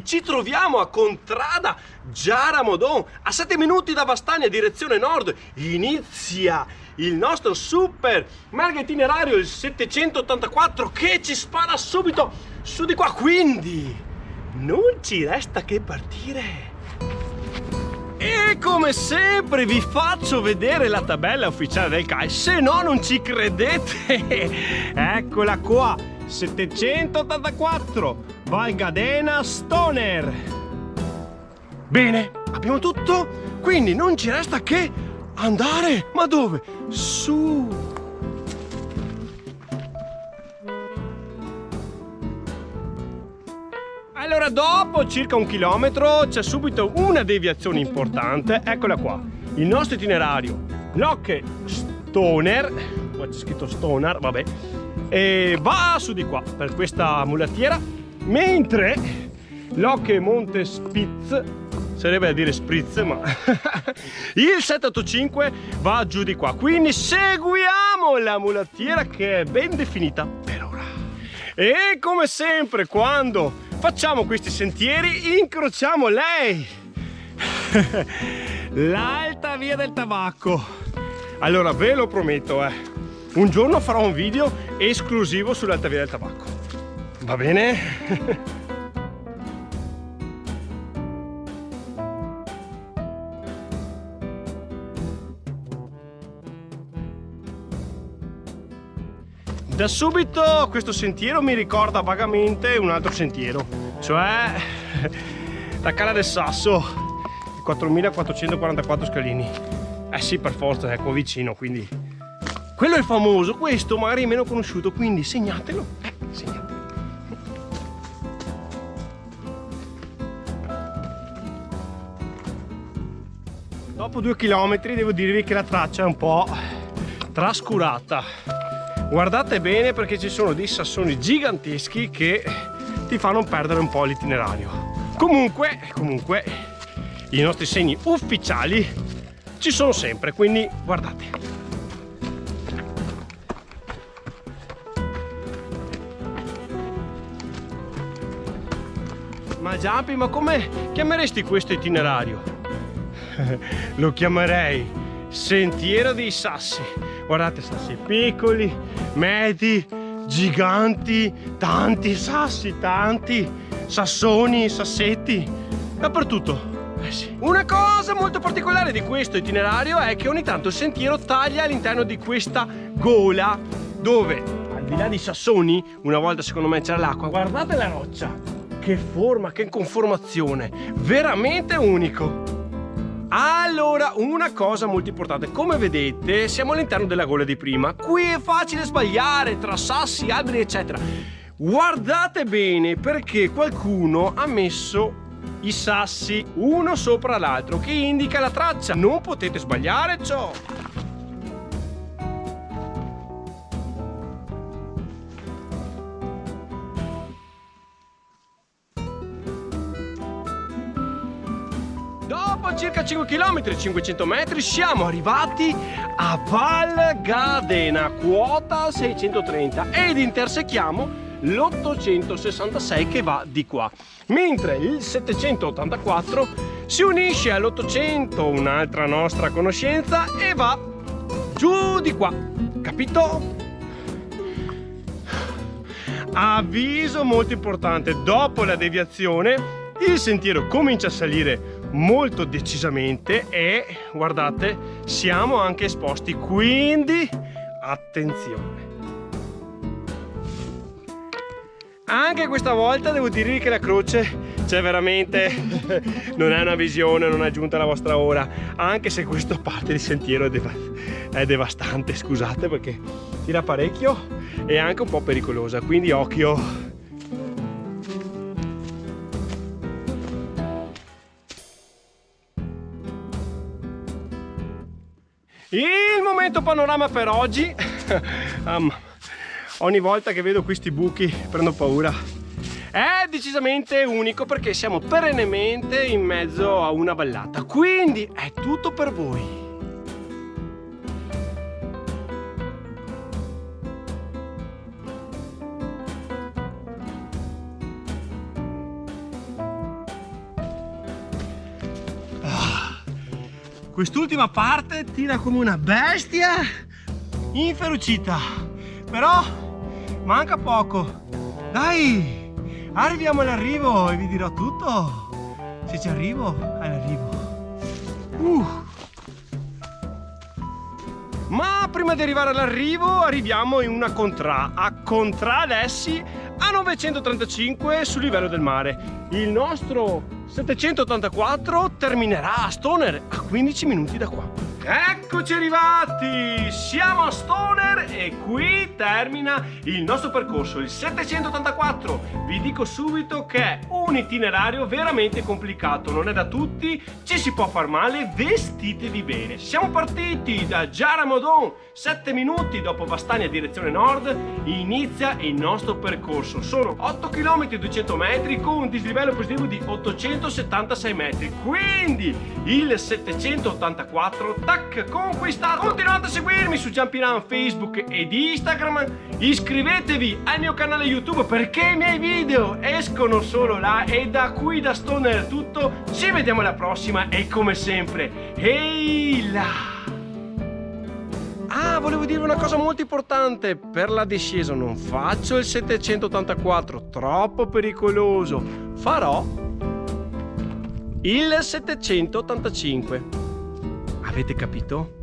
ci troviamo a Contrada Giaramodon, a 7 minuti da Vastagna, direzione nord. Inizia il nostro super mega itinerario, il 784, che ci spara subito su di qua, quindi non ci resta che partire. E come sempre vi faccio vedere la tabella ufficiale del CAI, se no non ci credete. Eccola qua, 784 Val Gardena Stoner. Bene, abbiamo tutto, quindi non ci resta che andare. Ma dove? Su. Allora, dopo circa 1 chilometro c'è subito una deviazione importante. Eccola qua, il nostro itinerario Locke Stoner, qua c'è scritto Stoner, vabbè, e va su di qua per questa mulattiera, mentre Locke Monte Spitz, sarebbe da dire Spritz, ma il 785 va giù di qua, quindi seguiamo la mulattiera che è ben definita per ora. E come sempre, quando facciamo questi sentieri incrociamo lei, l'Alta Via del Tabacco. Allora ve lo prometto, un giorno farò un video esclusivo sull'Alta Via del Tabacco, va bene? Da subito questo sentiero mi ricorda vagamente un altro sentiero, cioè la Cala del Sasso, 4444 scalini. Eh sì, per forza, è qua vicino, quindi quello è famoso, questo magari è meno conosciuto, quindi segnatelo, segnatelo. Dopo 2 chilometri devo dirvi che la traccia è un po' trascurata. Guardate bene, perché ci sono dei sassoni giganteschi che ti fanno perdere un po' l'itinerario. Comunque i nostri segni ufficiali ci sono sempre, quindi guardate. Ma Giampi, ma come chiameresti questo itinerario? Lo chiamerei Sentiero dei Sassi. Guardate, sassi piccoli, medi, giganti, tanti sassi, tanti sassoni, sassetti, dappertutto. Sì. Una cosa molto particolare di questo itinerario è che ogni tanto il sentiero taglia all'interno di questa gola, dove al di là dei sassoni, una volta secondo me c'era l'acqua. Guardate la roccia, che forma, che conformazione, veramente unico. Allora, una cosa molto importante, come vedete siamo all'interno della gola di prima, qui è facile sbagliare tra sassi, alberi eccetera. Guardate bene, perché qualcuno ha messo i sassi uno sopra l'altro, che indica la traccia, non potete sbagliare ciò. Dopo circa 5 km, 500 metri, siamo arrivati a Val Gardena, quota 630, ed intersechiamo l'866 che va di qua, mentre il 784 si unisce all'800, un'altra nostra conoscenza, e va giù di qua, capito? Avviso molto importante: dopo la deviazione il sentiero comincia a salire molto decisamente e guardate, siamo anche esposti, quindi attenzione. Anche questa volta devo dirvi che la croce c'è veramente, non è una visione, non è giunta la vostra ora, anche se questa parte di sentiero è devastante, scusate, perché tira parecchio e anche un po' pericolosa, quindi occhio. Il momento panorama per oggi. Ogni volta che vedo questi buchi prendo paura. È decisamente unico, perché siamo perennemente in mezzo a una vallata, quindi è tutto per voi. Quest'ultima parte tira come una bestia inferocita, però manca poco. Dai, arriviamo all'arrivo e vi dirò tutto. Se ci arrivo, all'arrivo. Ma prima di arrivare all'arrivo arriviamo in una contrada, a Contradessi a 935 sul livello del mare. Il nostro 784 terminerà a Stoner a 15 minuti da qua. Eccoci arrivati, siamo a Stoner e qui termina il nostro percorso, il 784. Vi dico subito che è un itinerario veramente complicato, non è da tutti, ci si può far male, vestitevi bene. Siamo partiti da Jaramodon, 7 minuti dopo Vastania direzione nord, inizia il nostro percorso. Sono 8 km 200 metri con un dislivello positivo di 876 metri, quindi il 784 conquistato. Continuate a seguirmi su Jumping Around Facebook ed Instagram, iscrivetevi al mio canale YouTube perché i miei video escono solo là. E da qui, da Stoner è tutto, ci vediamo alla prossima e come sempre, ehi là! Ah, volevo dirvi una cosa molto importante: per la discesa non faccio il 784, troppo pericoloso, farò il 785. Avete capito?